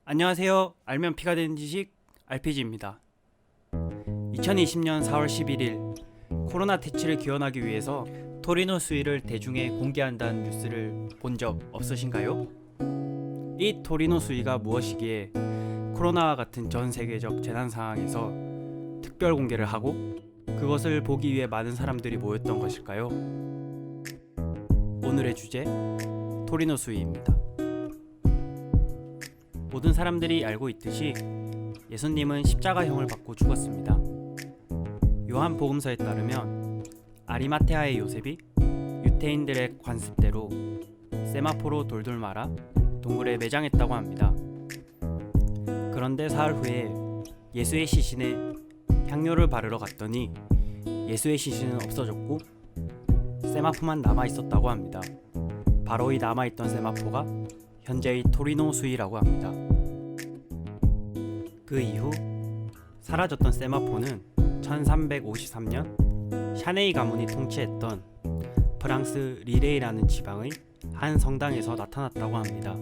안녕하세요. 알면 피가 되는 지식 RPG입니다. 2020년 4월 11일 코로나 퇴치를 기원하기 위해서 토리노 수위를 대중에 공개한다는 뉴스를 본 적 없으신가요? 이 토리노 수위가 무엇이기에 코로나와 같은 전 세계적 재난 상황에서 특별 공개를 하고 그것을 보기 위해 많은 사람들이 모였던 것일까요? 오늘의 주제 토리노 수위입니다. 모든 사람들이 알고 있듯이 예수님은 십자가형을 받고 죽었습니다. 요한 복음서에 따르면 아리마테아의 요셉이 유대인들의 관습대로 세마포로 돌돌 말아 동굴에 매장했다고 합니다. 그런데 사흘 후에 예수의 시신에 향료를 바르러 갔더니 예수의 시신은 없어졌고 세마포만 남아있었다고 합니다. 바로 이 남아있던 세마포가 현재의 토리노 수위라고 합니다. 그 이후 사라졌던 세마포는 1353년 샤네이 가문이 통치했던 프랑스 리레이라는 지방의 한 성당에서 나타났다고 합니다.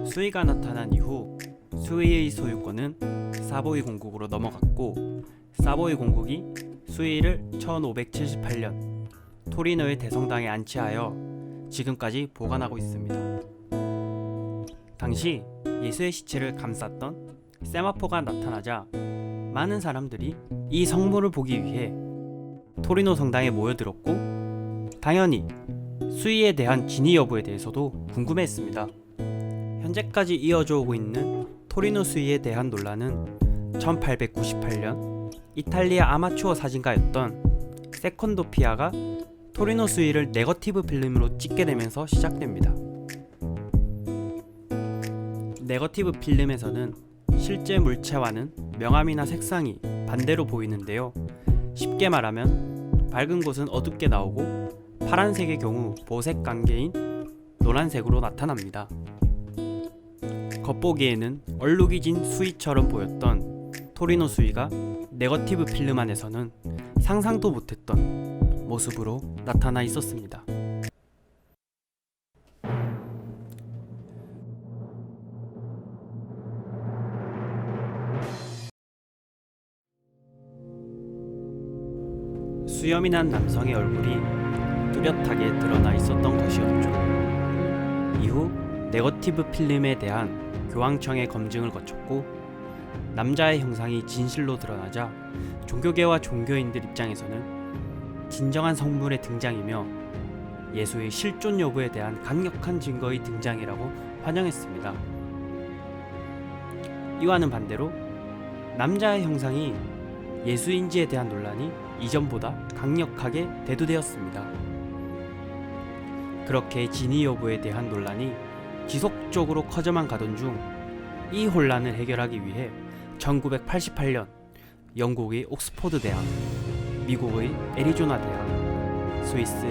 수위가 나타난 이후 수위의 소유권은 사보이 공국으로 넘어갔고 사보이 공국이 수위를 1578년 토리노의 대성당에 안치하여 지금까지 보관하고 있습니다. 당시 예수의 시체를 감쌌던 세마포가 나타나자 많은 사람들이 이 성물을 보기 위해 토리노 성당에 모여들었고 당연히 수위에 대한 진위 여부에 대해서도 궁금해했습니다. 현재까지 이어져 오고 있는 토리노 수위에 대한 논란은 1898년 이탈리아 아마추어 사진가였던 세콘도 피아가 토리노 수위를 네거티브 필름으로 찍게 되면서 시작됩니다. 네거티브 필름에서는 실제 물체와는 명암이나 색상이 반대로 보이는데요. 쉽게 말하면 밝은 곳은 어둡게 나오고 파란색의 경우 보색 관계인 노란색으로 나타납니다. 겉보기에는 얼룩이 진 수위처럼 보였던 토리노 수위가 네거티브 필름 안에서는 상상도 못했던 모습으로 나타나 있었습니다. 수염이 난 남성의 얼굴이 뚜렷하게 드러나 있었던 것이었죠. 이후 네거티브 필름에 대한 교황청의 검증을 거쳤고 남자의 형상이 진실로 드러나자 종교계와 종교인들 입장에서는 진정한 성물의 등장이며 예수의 실존 여부에 대한 강력한 증거의 등장이라고 환영했습니다. 이와는 반대로 남자의 형상이 예수인지에 대한 논란이 이전보다 강력하게 대두되었습니다. 그렇게 진위 여부에 대한 논란이 지속적으로 커져만 가던 중 이 혼란을 해결하기 위해 1988년 영국의 옥스퍼드 대학, 미국의 애리조나 대학, 스위스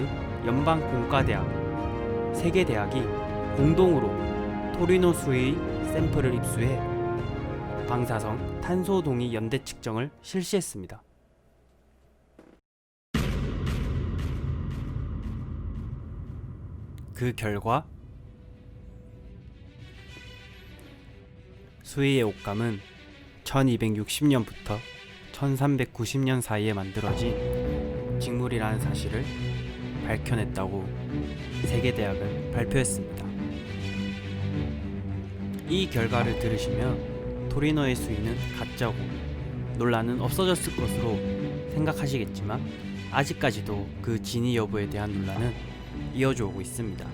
연방공과대학 세 개 대학이 공동으로 토리노 수의 샘플을 입수해 방사성 탄소 동위 연대 측정을 실시했습니다. 그 결과 수위의 옷감은 1260년부터 1390년 사이에 만들어진 직물이라는 사실을 밝혀냈다고 세계대학은 발표했습니다. 이 결과를 들으시면 토리노의 수위는 가짜고 논란은 없어졌을 것으로 생각하시겠지만 아직까지도 그 진위 여부에 대한 논란은 이어져 오고 있습니다.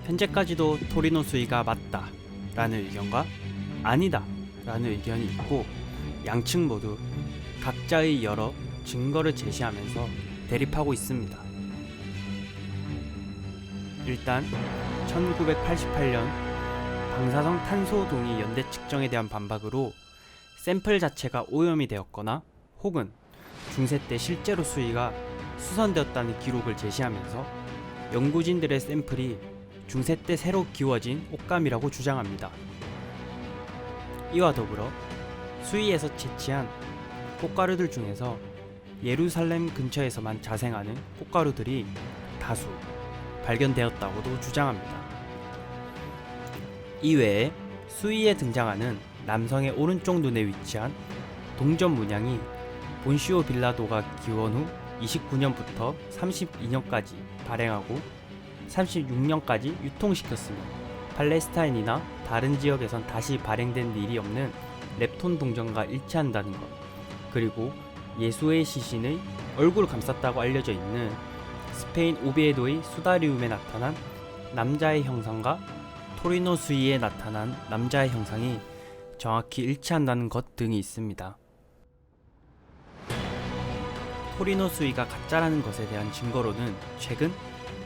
현재까지도 토리노 수위가 맞다 라는 의견과 아니다 라는 의견이 있고 양측 모두 각자의 여러 증거를 제시하면서 대립하고 있습니다. 일단 1988년 방사성 탄소 동위 연대 측정에 대한 반박으로 샘플 자체가 오염이 되었거나 혹은 중세 때 실제로 수위가 수선되었다는 기록을 제시하면서 연구진들의 샘플이 중세 때 새로 기워진 옷감이라고 주장합니다. 이와 더불어 수위에서 채취한 꽃가루들 중에서 예루살렘 근처에서만 자생하는 꽃가루들이 다수 발견되었다고도 주장합니다. 이외에 수위에 등장하는 남성의 오른쪽 눈에 위치한 동전 문양이 본시오 빌라도가 기원 후 29년부터 32년까지 발행하고 36년까지 유통시켰으며 팔레스타인이나 다른 지역에선 다시 발행된 일이 없는 렙톤 동전과 일치한다는 것, 그리고 예수의 시신의 얼굴을 감쌌다고 알려져 있는 스페인 오비에도의 수다리움에 나타난 남자의 형상과 토리노 수이에 나타난 남자의 형상이 정확히 일치한다는 것 등이 있습니다. 토리노 수이가 가짜라는 것에 대한 증거로는 최근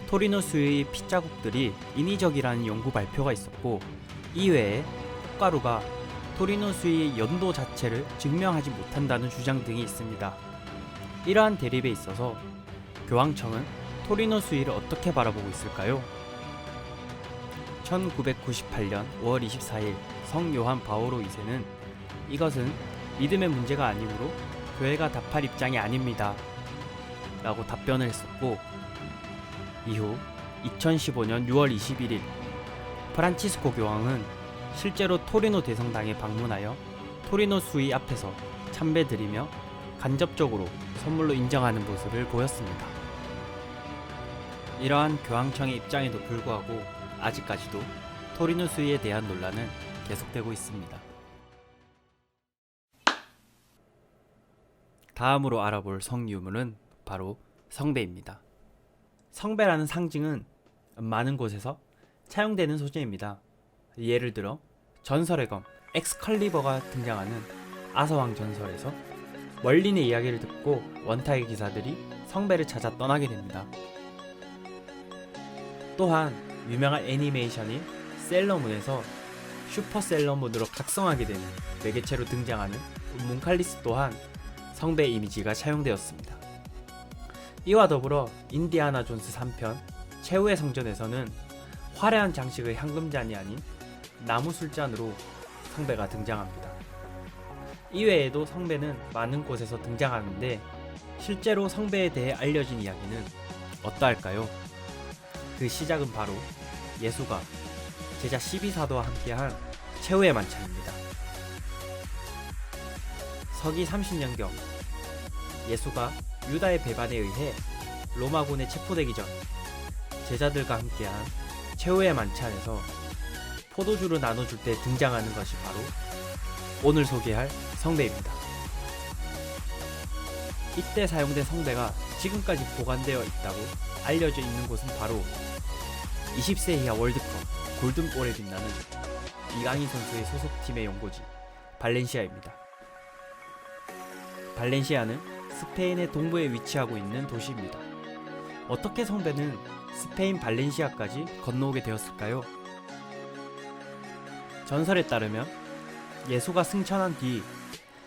토리노 수이의 핏자국들이 인위적이라는 연구 발표가 있었고, 이외에 꽃가루가 토리노 수이의 연도 자체를 증명하지 못한다는 주장 등이 있습니다. 이러한 대립에 있어서 교황청은 토리노 수이를 어떻게 바라보고 있을까요? 1998년 5월 24일 성 요한 바오로 2세는 이것은 믿음의 문제가 아니므로 교회가 답할 입장이 아닙니다 라고 답변을 했었고, 이후 2015년 6월 21일 프란치스코 교황은 실제로 토리노 대성당에 방문하여 토리노 수이 앞에서 참배드리며 간접적으로 선물로 인정하는 모습을 보였습니다. 이러한 교황청의 입장에도 불구하고 아직까지도 토리노 수이에 대한 논란은 계속되고 있습니다. 다음으로 알아볼 성 유물은 바로 성배입니다. 성배라는 상징은 많은 곳에서 차용되는 소재입니다. 예를 들어 전설의 검 엑스컬리버가 등장하는 아서왕 전설에서 멀린의 이야기를 듣고 원탁의 기사들이 성배를 찾아 떠나게 됩니다. 또한 유명한 애니메이션인 셀러문에서 슈퍼 셀러문으로 각성하게 되는 매개체로 등장하는 문칼리스 또한 성배의 이미지가 차용되었습니다. 이와 더불어 인디아나 존스 3편 최후의 성전에서는 화려한 장식의 향금잔이 아닌 나무 술잔으로 성배가 등장합니다. 이외에도 성배는 많은 곳에서 등장하는데, 실제로 성배에 대해 알려진 이야기는 어떠할까요? 그 시작은 바로 예수가 제자 12사도와 함께한 최후의 만찬입니다. 서기 30년경 예수가 유다의 배반에 의해 로마군에 체포되기 전 제자들과 함께한 최후의 만찬에서 포도주를 나눠줄 때 등장하는 것이 바로 오늘 소개할 성배입니다. 이때 사용된 성배가 지금까지 보관되어 있다고 알려져 있는 곳은 바로 20세 이하 월드컵 골든볼에 빛나는 이강인 선수의 소속팀의 연고지 발렌시아입니다. 발렌시아는 스페인의 동부에 위치하고 있는 도시입니다. 어떻게 성배는 스페인 발렌시아까지 건너오게 되었을까요? 전설에 따르면 예수가 승천한 뒤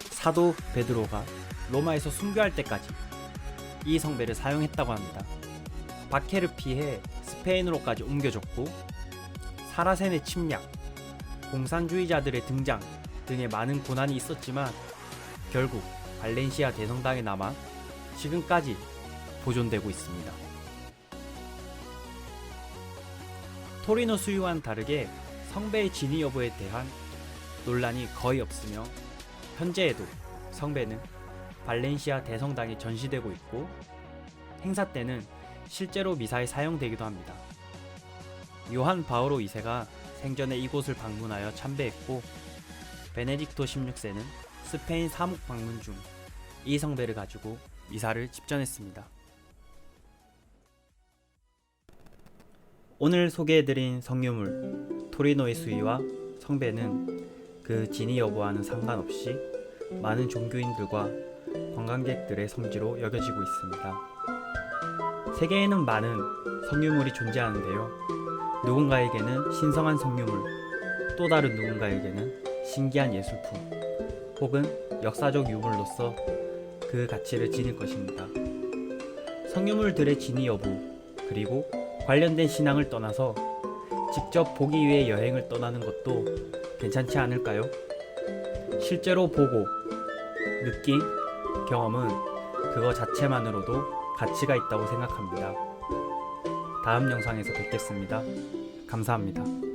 사도 베드로가 로마에서 순교할 때까지 이 성배를 사용했다고 합니다. 박해를 피해 스페인으로까지 옮겨졌고, 사라센의 침략, 공산주의자들의 등장 등의 많은 고난이 있었지만 결국 발렌시아 대성당에 남아 지금까지 보존되고 있습니다. 토리노 수유와는 다르게 성배의 진위 여부에 대한 논란이 거의 없으며, 현재에도 성배는 발렌시아 대성당에 전시되고 있고, 행사 때는 실제로 미사에 사용되기도 합니다. 요한 바오로 2세가 생전에 이곳을 방문하여 참배했고, 베네딕토 16세는 스페인 사목 방문 중 이 성배를 가지고 미사를 집전했습니다. 오늘 소개해드린 성유물 토리노의 수위와 성배는 그 진위 여부와는 상관없이 많은 종교인들과 관광객들의 성지로 여겨지고 있습니다. 세계에는 많은 성유물이 존재하는데요. 누군가에게는 신성한 성유물, 또 다른 누군가에게는 신기한 예술품, 혹은 역사적 유물로서 그 가치를 지닐 것입니다. 성유물들의 진위 여부, 그리고 관련된 신앙을 떠나서 직접 보기 위해 여행을 떠나는 것도 괜찮지 않을까요? 실제로 보고, 느낀 경험은 그거 자체만으로도 가치가 있다고 생각합니다. 다음 영상에서 뵙겠습니다. 감사합니다.